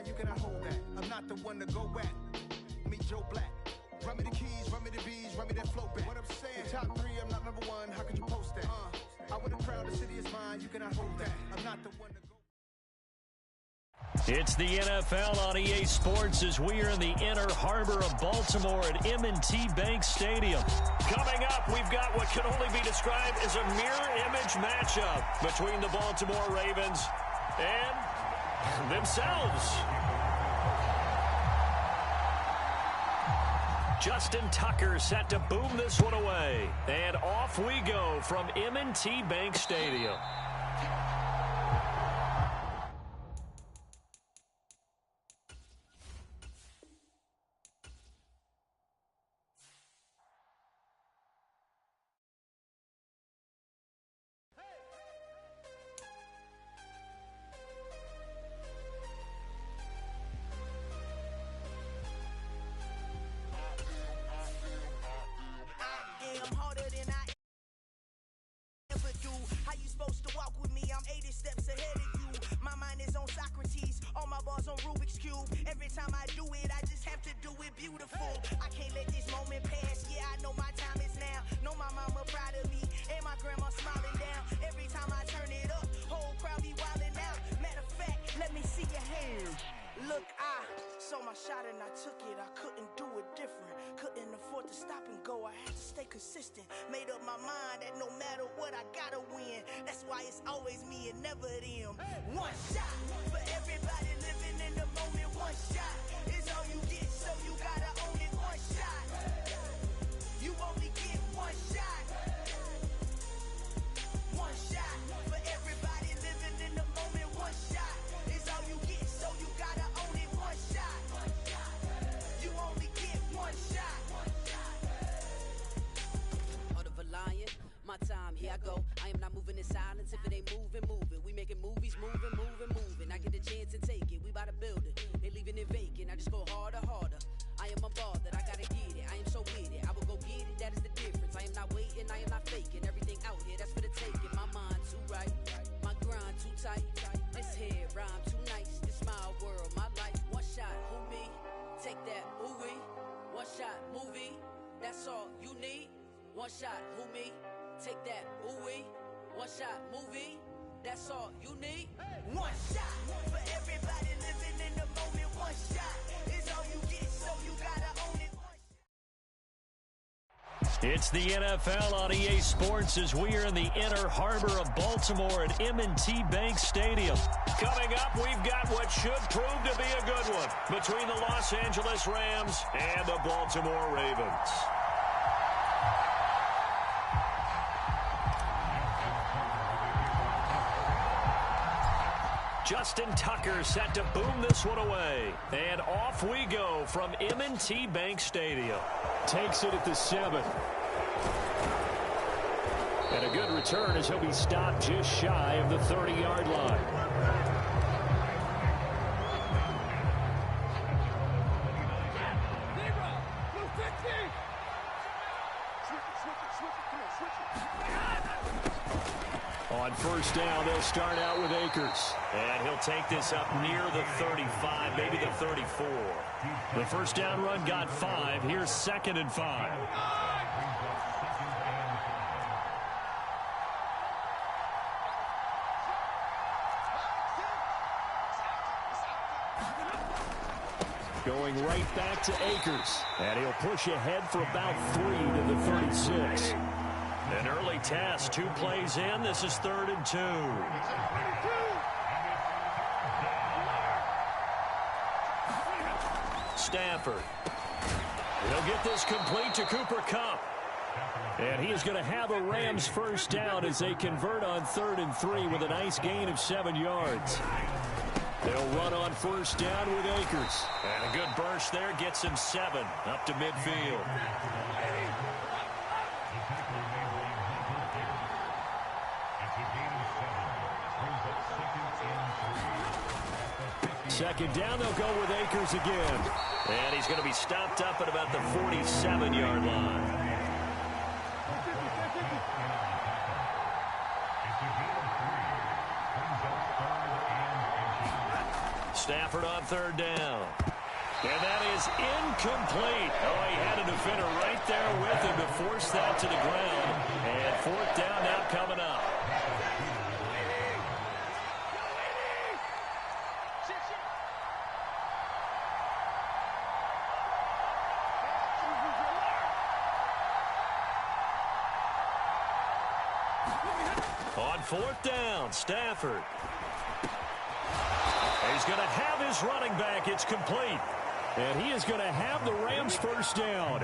mine, you cannot hold that. I'm not the one to go back. Meet Joe Black. Run me the keys, run me the bees, run me that flow back. What I'm saying, top 3, I'm not number 1, how could you post that? I would have crowd, the city is mine, you cannot hold that. I'm not the one to go. It's the NFL on EA Sports as we are in the inner harbor of Baltimore at M&T Bank Stadium. Coming up, we've got what can only be described as a mirror image matchup between the Baltimore Ravens and themselves. Justin Tucker set to boom this one away. And off we go from M&T Bank Stadium. It's the NFL on EA Sports as we are in the inner harbor of Baltimore at M&T Bank Stadium. Coming up, we've got what should prove to be a good one between the Los Angeles Rams and the Baltimore Ravens. Justin Tucker set to boom this one away. And off we go from M&T Bank Stadium. Takes it at the 7. And a good return as he'll be stopped just shy of the 30-yard line. On first down, they'll start out with Akers. And he'll take this up near the 35, maybe the 34. The first down run got 5. Here's 2nd and 5. Going right back to Akers. And he'll push ahead for about 3 to the 36. An early test, 2 plays in. This is 3rd and 2. Stafford. He'll get this complete to Cooper Kupp. And he is going to have a Rams first down as they convert on 3rd and 3 with a nice gain of 7 yards. They'll run on first down with Akers. And a good burst there gets him 7 up to midfield. Second down, they'll go with Akers again. And he's going to be stopped up at about the 47-yard line. Stafford on third down. And that is incomplete. Oh, he had a defender right there with him to force that to the ground. And fourth down now coming up. On fourth down, Stafford. He's going to have his running back. It's complete. And he is going to have the Rams first down.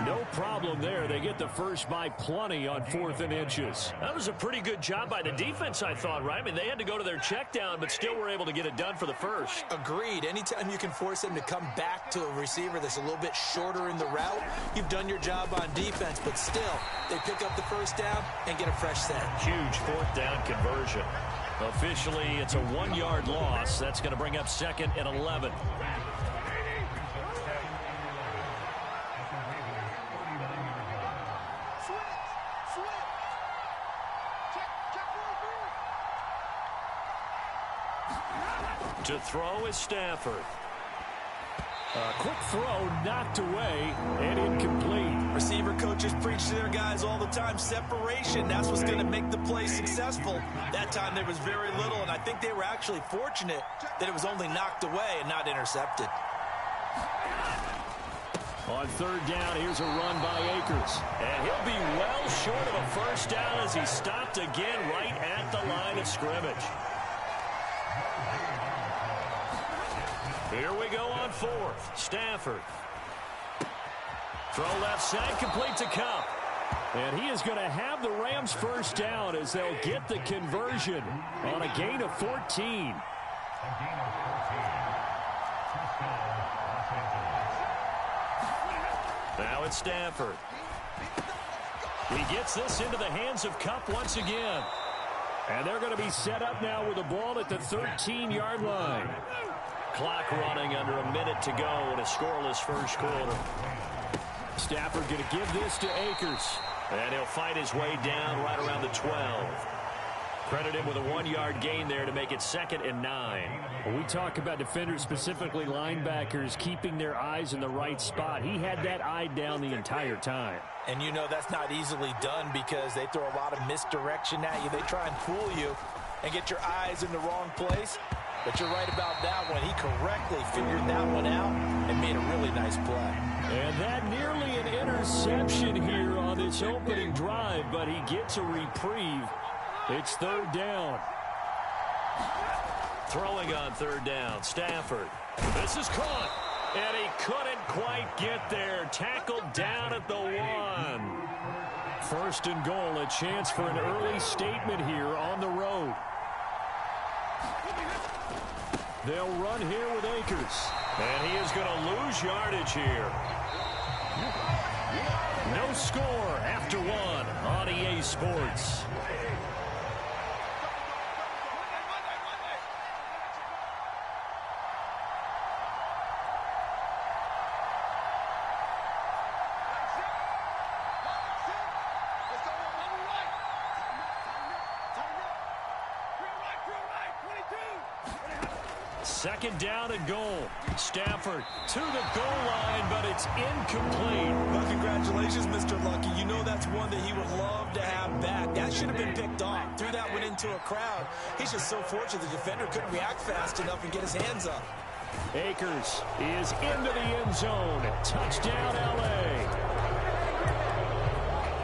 No problem there. They get the first by plenty on 4th and inches. That was a pretty good job by the defense, I thought, right? I mean, they had to go to their check down, but still were able to get it done for the first. Agreed. Anytime you can force them to come back to a receiver that's a little bit shorter in the route, you've done your job on defense, but still, they pick up the first down and get a fresh set. Huge fourth down conversion. Officially, it's a 1-yard loss. That's going to bring up 2nd and 11. To throw is Stafford. A quick throw knocked away and incomplete. Receiver coaches preach to their guys all the time. Separation, that's what's going to make the play successful. That time there was very little, and I think they were actually fortunate that it was only knocked away and not intercepted. On third down, here's a run by Akers. And he'll be well short of a first down as he stopped again right at the line of scrimmage. Here we go on 4th. Stafford. Throw left side, complete to Cup. And he is going to have the Rams first down as they'll get the conversion on a gain of 14. Now it's Stafford. He gets this into the hands of Cup once again. And they're going to be set up now with the ball at the 13-yard line. Clock running under a minute to go in a scoreless first quarter. Stafford going to give this to Akers. And he'll fight his way down right around the 12. Credit him with a 1-yard gain there to make it 2nd and 9. When we talk about defenders, specifically linebackers, keeping their eyes in the right spot, he had that eye down the entire time. And you know that's not easily done because they throw a lot of misdirection at you. They try and fool you and get your eyes in the wrong place. But you're right about that one. He correctly figured that one out and made a really nice play. And that nearly an interception here on this opening drive, but he gets a reprieve. It's third down. Throwing on third down, Stafford. This is caught. And he couldn't quite get there. Tackled down at the 1. First and goal, a chance for an early statement here on the road. They'll run here with Akers. And he is going to lose yardage here. No score after 1 on EA Sports. Second down and goal. Stafford to the goal line, but it's incomplete. Well, congratulations, Mr. Lucky. You know that's one that he would love to have back. That should have been picked off. Threw that one into a crowd. He's just so fortunate the defender couldn't react fast enough and get his hands up. Akers is into the end zone. Touchdown, L.A.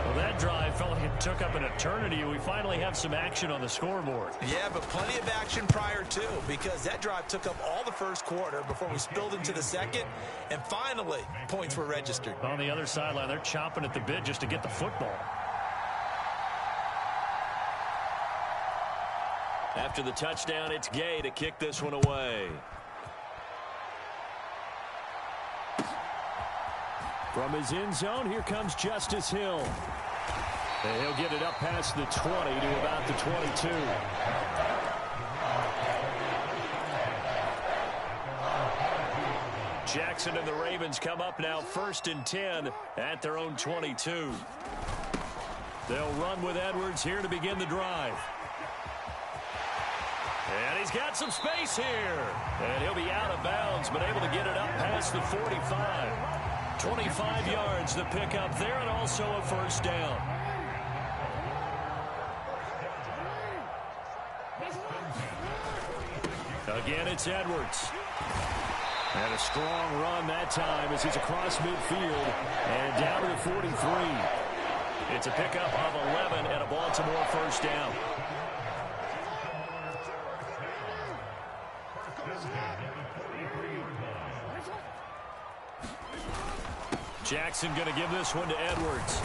Well, that drive felt like it took up an eternity. We finally have some action on the scoreboard. Yeah, but plenty of action prior to, because that drive took up all the first quarter before we spilled into the second, and finally, points were registered. On the other sideline, they're chomping at the bit just to get the football. After the touchdown, it's Gay to kick this one away. From his end zone, here comes Justice Hill. And he'll get it up past the 20 to about the 22. Jackson and the Ravens come up now 1st and 10 at their own 22. They'll run with Edwards here to begin the drive. And he's got some space here. And he'll be out of bounds, but able to get it up past the 45. 25 yards to pick up there, and also a first down. Again, it's Edwards. And a strong run that time as he's across midfield and down to the 43. It's a pickup of 11 and a Baltimore first down. Jackson going to give this one to Edwards.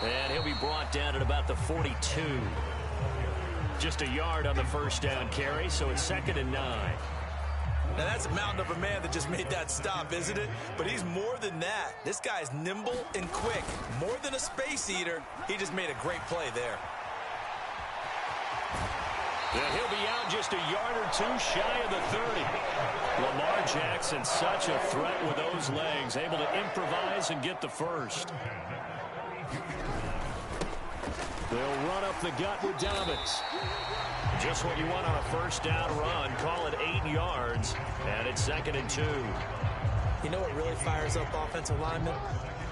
And he'll be brought down at about the 42. Just a yard on the first down carry, so it's 2nd and 9. Now, that's a mountain of a man that just made that stop, isn't it? But he's more than that. This guy's nimble and quick. More than a space eater. He just made a great play there. And he'll be out just a yard or two shy of the 30. Lamar Jackson, such a threat with those legs, able to improvise and get the first. They'll run up the gut with Dobbins. Just what you want on a first down run. Call it 8 yards, and it's 2nd and 2. You know what really fires up offensive linemen?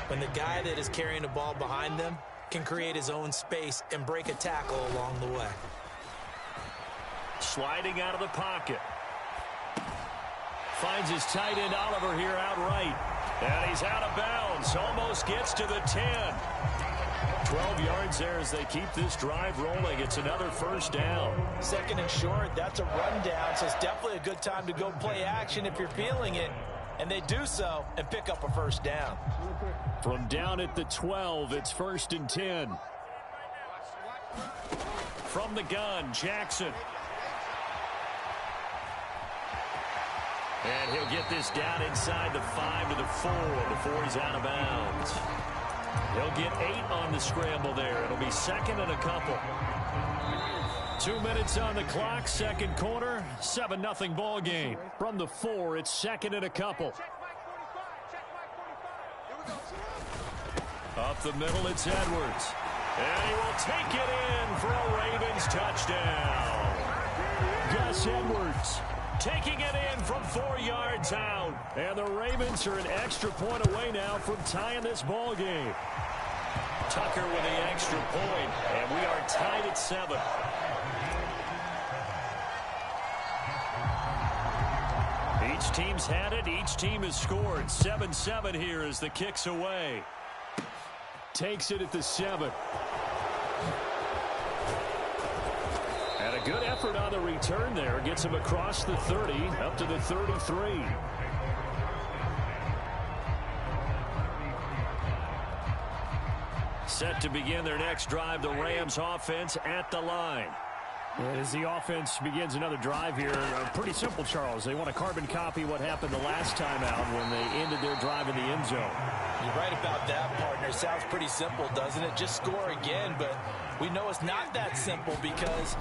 When the guy that is carrying the ball behind them can create his own space and break a tackle along the way. Sliding out of the pocket. Finds his tight end Oliver here outright. And he's out of bounds. Almost gets to the 10. 12 yards there as they keep this drive rolling. It's another first down. 2nd and short, that's a rundown, so it's definitely a good time to go play action if you're feeling it. And they do so and pick up a first down. From down at the 12, it's 1st and 10. From the gun, Jackson. And he'll get this down inside the 5 to the 4 before he's out of bounds. He'll get 8 on the scramble there. It'll be 2nd and a couple. 2 minutes on the clock, second quarter, 7-0 ball game. From the 4, it's 2nd and a couple. Up the middle, it's Edwards. And he will take it in for a Ravens touchdown. Gus Edwards taking it in from 4 yards out. And the Ravens are an extra point away now from tying this ball game. Tucker with the extra point, and we are tied at 7. Each team's had it. Each team has scored. 7-7 here as the kick's away. Takes it at the 7. And a good effort on the return there. Gets him across the 30, up to the 33. Set to begin their next drive, the Rams offense at the line. As the offense begins another drive here, pretty simple, Charles. They want to carbon copy what happened the last time out when they ended their drive in the end zone. You're right about that, partner. Sounds pretty simple, doesn't it? Just score again, but we know it's not that simple because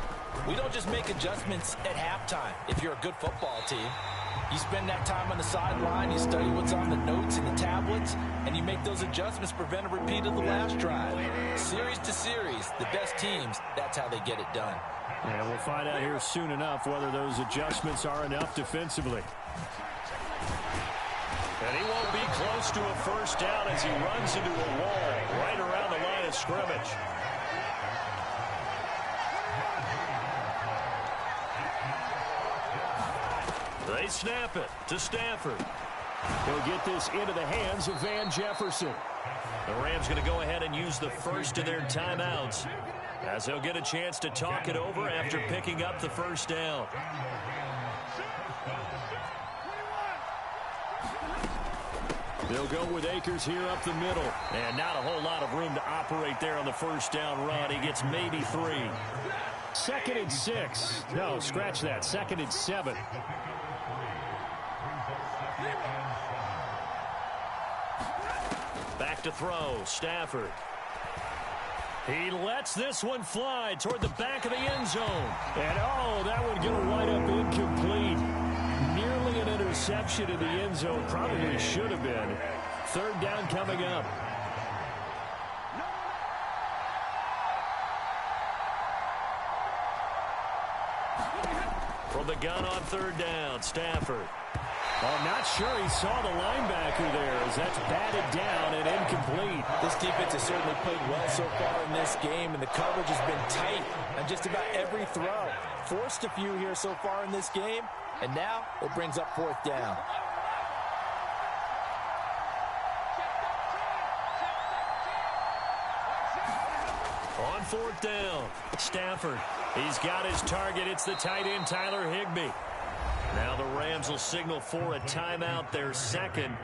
we don't just make adjustments at halftime if you're a good football team. You spend that time on the sideline, you study what's on the notes and the tablets, and you make those adjustments, prevent a repeat of the last drive. Series to series, the best teams, that's how they get it done. And we'll find out here soon enough whether those adjustments are enough defensively. And he won't be close to a first down as he runs into a wall right around the line of scrimmage. They snap it to Stafford. He'll get this into the hands of Van Jefferson. The Rams going to go ahead and use the first of their timeouts as they'll get a chance to talk it over after picking up the first down. They'll go with Akers here up the middle. And not a whole lot of room to operate there on the first down run. He gets maybe 3. 2nd and 6. No, scratch that. 2nd and 7. Back to throw, Stafford. He lets this one fly toward the back of the end zone. And, oh, that one going to wind up incomplete. Nearly an interception in the end zone. Probably should have been. 3rd down coming up. From the gun on third down, Stafford. I'm not sure he saw the linebacker there as that's batted down and incomplete. This defense has certainly played well so far in this game, and the coverage has been tight on just about every throw. Forced a few here so far in this game, and now it brings up fourth down. On fourth down, Stafford. He's got his target. It's the tight end, Tyler Higbee. Now the Rams will signal for a timeout, their second,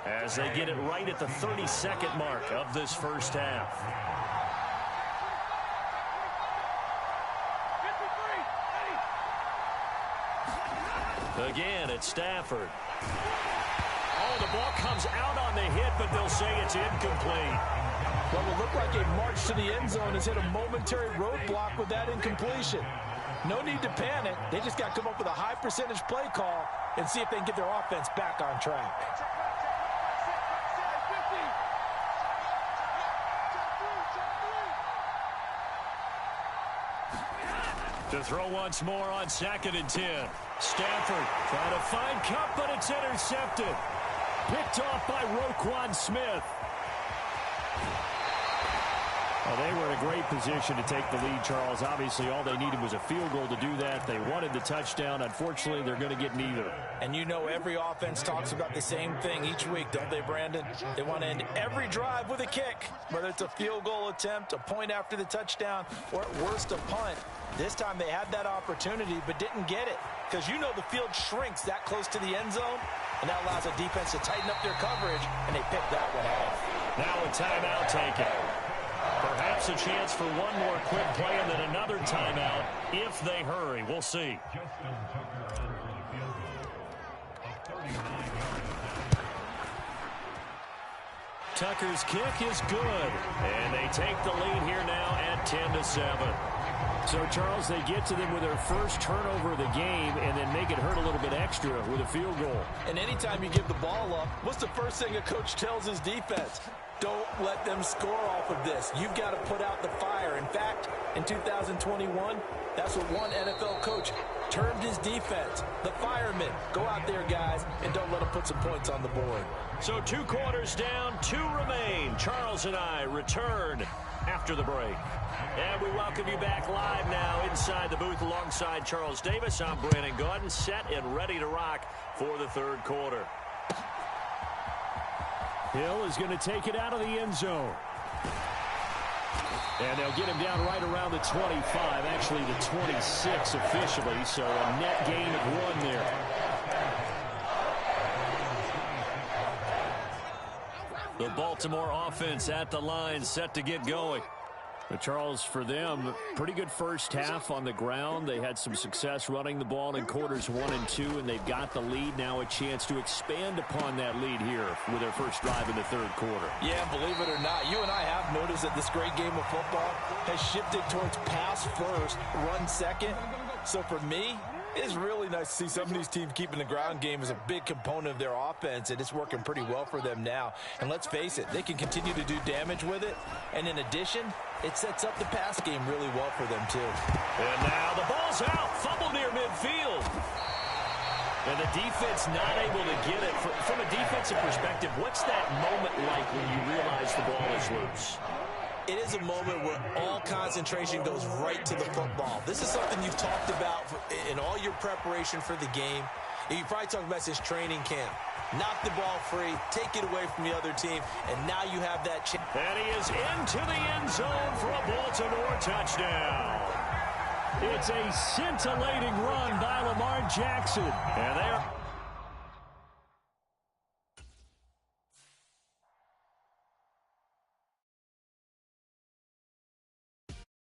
as they get it right at the 30-second mark of this first half. Again, it's Stafford. Oh, the ball comes out on the hit, but they'll say it's incomplete. Well, it looked like a march to the end zone has hit a momentary roadblock with that incompletion. No need to panic. They just got to come up with a high percentage play call and see if they can get their offense back on track. To throw once more on 2nd and 10. Stafford trying to find Cup, but it's intercepted. Picked off by Roquan Smith. Well, they were in a great position to take the lead, Charles. Obviously, all they needed was a field goal to do that. They wanted the touchdown. Unfortunately, they're going to get neither. And you know every offense talks about the same thing each week, don't they, Brandon? They want to end every drive with a kick, whether it's a field goal attempt, a point after the touchdown, or at worst a punt. This time they had that opportunity but didn't get it because you know the field shrinks that close to the end zone, and that allows a defense to tighten up their coverage, and they picked that one off. Now a timeout taken. Perhaps a chance for one more quick play and then another timeout if they hurry. We'll see. Tucker's kick is good, and they take the lead here now at 10-7. So, Charles, they get to them with their first turnover of the game and then make it hurt a little bit extra with a field goal. And anytime you give the ball up, what's the first thing a coach tells his defense? Don't let them score off of this. You've got to put out the fire. In fact, in 2021, that's what one NFL coach termed his defense. The firemen. Go out there, guys, and don't let them put some points on the board. So 2 quarters down, 2 remain. Charles and I return after the break. And we welcome you back live now inside the booth alongside Charles Davis. I'm Brandon Gaudin, set and ready to rock for the third quarter. Hill is going to take it out of the end zone. And they'll get him down right around the 25, actually the 26 officially, so a net gain of 1 there. The Baltimore offense at the line, set to get going. But Charles, for them, pretty good first half on the ground. They had some success running the ball in quarters 1 and 2, and they've got the lead. Now a chance to expand upon that lead here with their first drive in the third quarter. Yeah, believe it or not, you and I have noticed that this great game of football has shifted towards pass first, run second. So for me, it's really nice to see some of these teams keeping the ground game as a big component of their offense, and it's working pretty well for them now. And let's face it, they can continue to do damage with it. And in addition, it sets up the pass game really well for them, too. And now the ball's out. Fumble near midfield. And the defense not able to get it. From a defensive perspective, what's that moment like when you realize the ball is loose? It is a moment where all concentration goes right to the football. This is something you've talked about in all your preparation for the game. And you probably talked about since training camp. Knock the ball free, take it away from the other team, and now you have that chance. And he is into the end zone for a Baltimore touchdown. It's a scintillating run by Lamar Jackson. And there.